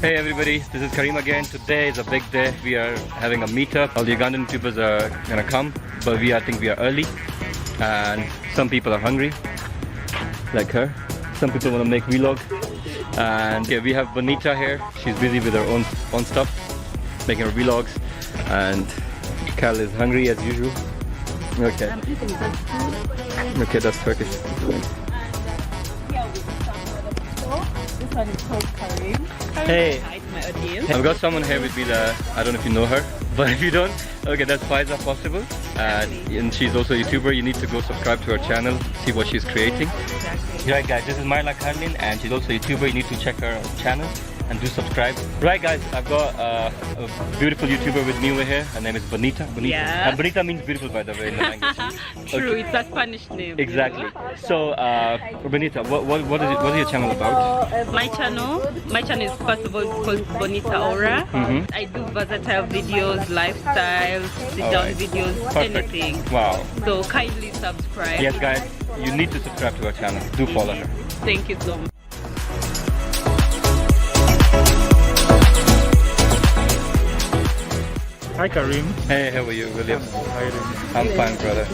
Hey everybody, this is Karim again. Today is a big day. We are having a meetup. All the Ugandan YouTubers are gonna come, but I think we are early. And some people are hungry, like her. Some people wanna make vlog. And yeah, we have Bonita here. She's busy with her own stuff, making her vlogs. And Cal is hungry as usual. Okay. I'm eating that food. Okay, that's Turkish. This one is called Karim. Hey. Hi to my audience. I've got someone here with me that I don't know if you know her, but if you don't, okay, that's Faiza Possible. And she's also a YouTuber. You need to go subscribe to her channel, see what she's creating. Exactly. Right guys, this is Myla Karlin and she's also a YouTuber. You need to check her channel and do subscribe. Right guys, I've got a beautiful YouTuber with me over here. Her name is Bonita. Yeah. And Bonita means beautiful, by the way, in the language. True, Okay. it's a Spanish name. Exactly. So, Bonita, what is your channel about? My channel is first of all called Bonita Aura. I do versatile videos, lifestyle, sit-down videos, Perfect. anything. Wow. So kindly subscribe. Yes guys, you need to subscribe to her channel. Do follow her. Thank you so much. Hi Karim. Hey, how are you, William? How are you doing? I'm fine, brother.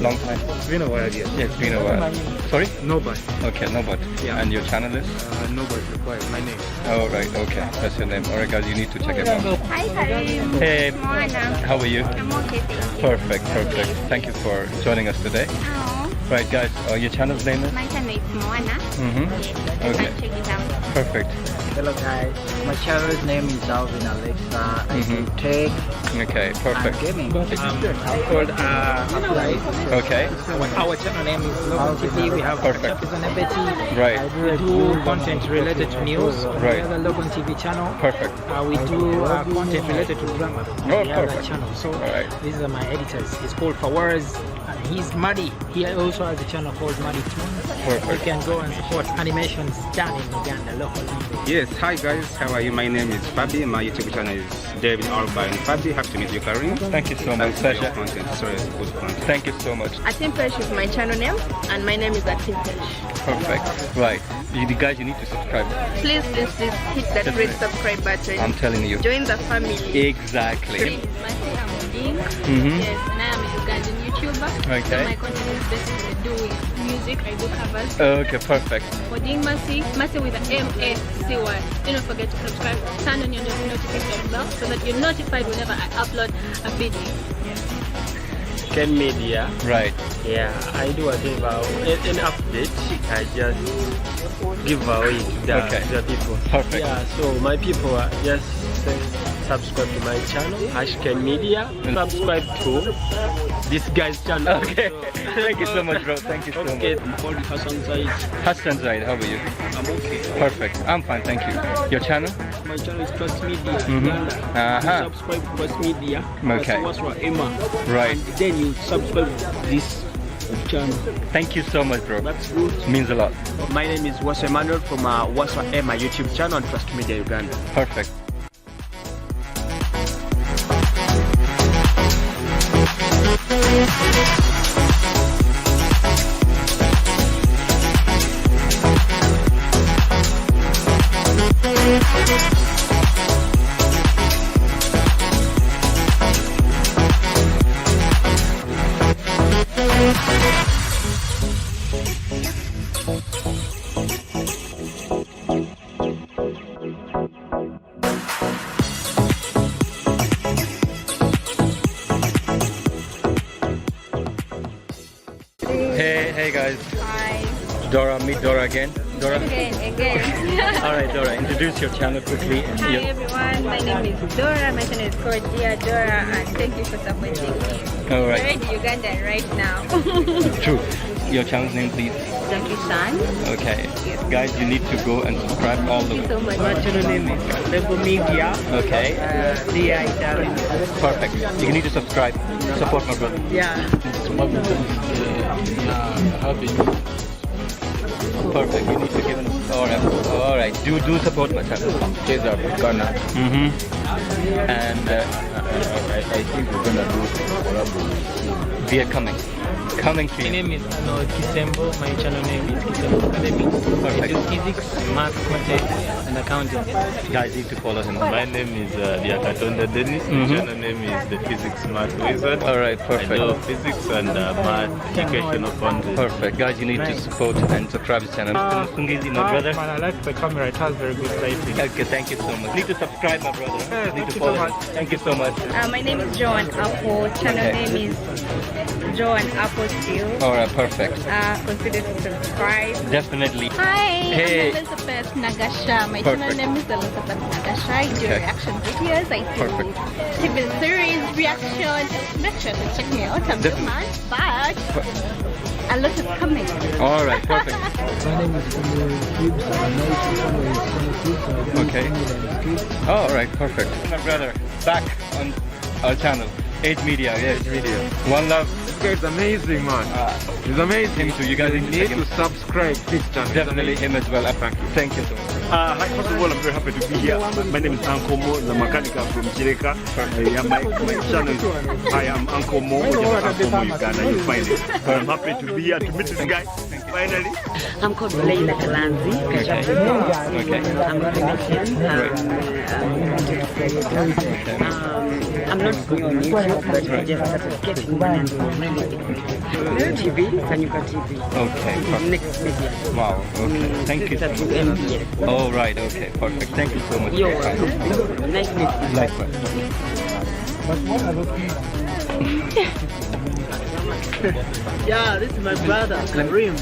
Long time. It's been a while, yes. Yeah, it's been a while. Sorry? Nobody. Okay, no but. Yeah. And your channel is? Nobody required. My name. Oh, right, okay. That's your name. Alright guys, you need to check it out. Hi Karim. Hey, Moana. how are you? I'm okay, thank you. Perfect, perfect. Thank you for joining us today. Oh, Right guys, your channel's name is? my channel is Moana. Mm-hmm. Yes, you Okay. can check it out. Perfect. Hello guys, my channel's name is Alvin Alexa. I do tech Okay, and perfect. gaming. I'm called Apply. Okay, Our channel name is Local TV. We have Perfect. Chapters on Ebeti. right, We do content related to news. Right. We have a local TV channel. perfect. We do content related to drama. Oh, we have perfect. that channel. So Alright. these are my editors. He's called Fawaz. And he's Muddy. He also has a channel called Muddy Tunes. You Perfect. can go and support animations done in Uganda, local language. Yes, hi guys, how are you? My name is Fabi. My YouTube channel is David Alba and Fabi. Happy to meet you, Karim. Thank you so much. Thanks for your Pleasure. content. Sorry, it's good content. Thank you so much. Atimpesh is my channel name, and my name is Atimpesh. Perfect. Right. You guys, you need to subscribe. Please hit that Just red right. subscribe button. I'm telling you. Join the family. Exactly. Yes, and I am a Ugandan YouTuber. Okay. So my content is basically doing music. I do covers. Okay, perfect. For doing Mercy with the M-A-C-Y. Do not forget to subscribe, turn on your notification bell so that you're notified whenever I upload a video. Ken Media, Right. yeah, I do a giveaway, an update, I just give away to the people. Perfect. Yeah, so my people are just subscribe to my channel, Ken Media, subscribe to this guy's channel. Okay. Thank you so much, bro. Thank you so Okay, much. I'm called Hassan Zaid. Hassan Zaid, how are you? I'm okay. Perfect. I'm fine, thank you. Your channel? My channel is Plus Media. Uh-huh. Subscribe to Plus Media. Okay. What's Emma. Right. And then you subscribe this channel. Thank you so much, bro. That's good. It means a lot. My name is Waso Emmanuel from Waso Emma YouTube channel and Trust Media Uganda. Perfect. Hey guys. Hi. Dora, meet Dora again. Dora. Again. Alright, Dora, introduce your channel quickly. Hi everyone, my name is Dora. My channel is called Dear Dora, and thank you for supporting me. Alright. We're already Ugandan right now. True. Your channel's name, please. Jackie San. Okay. Guys, you need to go and subscribe all Thank you the so much. My channel name is Level Media. Okay. D.I. Darren. Perfect. You need to subscribe. Support my brother. Yeah. Perfect. You need to give an alright. Do support my channel. Cheers up, Ghana. And I think we're gonna do we are coming. coming to My you. name is Kisembo. My channel name is Kisembo Academics. I do physics, math, content, and accounting. Guys need to follow him. My name is Diakatonda Dennis. My channel name is the Physics Math Wizard. Alright, I perfect. do physics and math educational content. Perfect. Guys, you need to support and subscribe his channel. Sungizi, my brother. I like the camera. It has very good lighting. Okay, thank you so much. Need to subscribe, my brother. Need to follow him. Thank you so much. My name is Joan Apple. Channel name is Joan Apple still. Alright, perfect. Consider to subscribe. Definitely. Hi, Hey. I'm Elizabeth Nagasha. My Perfect. channel name is Elizabeth Nagasha. I do Okay. reaction videos. I do Perfect. TV series reaction. Make sure to check me out. I'm Definitely. mad, but a lot is coming. Alright, perfect. My name is Cubes. Okay. Oh, alright, perfect. My brother, back on our channel. Age Media, yes. Media. One love. This guy's amazing, man. He's amazing. Him too. You guys need to subscribe to his channel. Definitely him as well. Thank you so much. Hi, first of all, I'm very happy to be here. My name is Uncle Mo, the mechanic from Jireka. My channel is I am Uncle Mo, Uncle Mo Uganda. You'll find it. I'm happy to be here to meet this guy. Finally. I'm called Leila Kalanzi. Okay. I'm a Canadian. I'm not going on YouTube, but I just started getting and really TV, Kanyuka TV. Okay. Perfect. Next media. Wow. Okay. Thank you so much. MBS. Oh, right. Okay. Perfect. Thank you so much. You're welcome. Nice meeting you. Likewise. Yeah, this is my brother, Karim.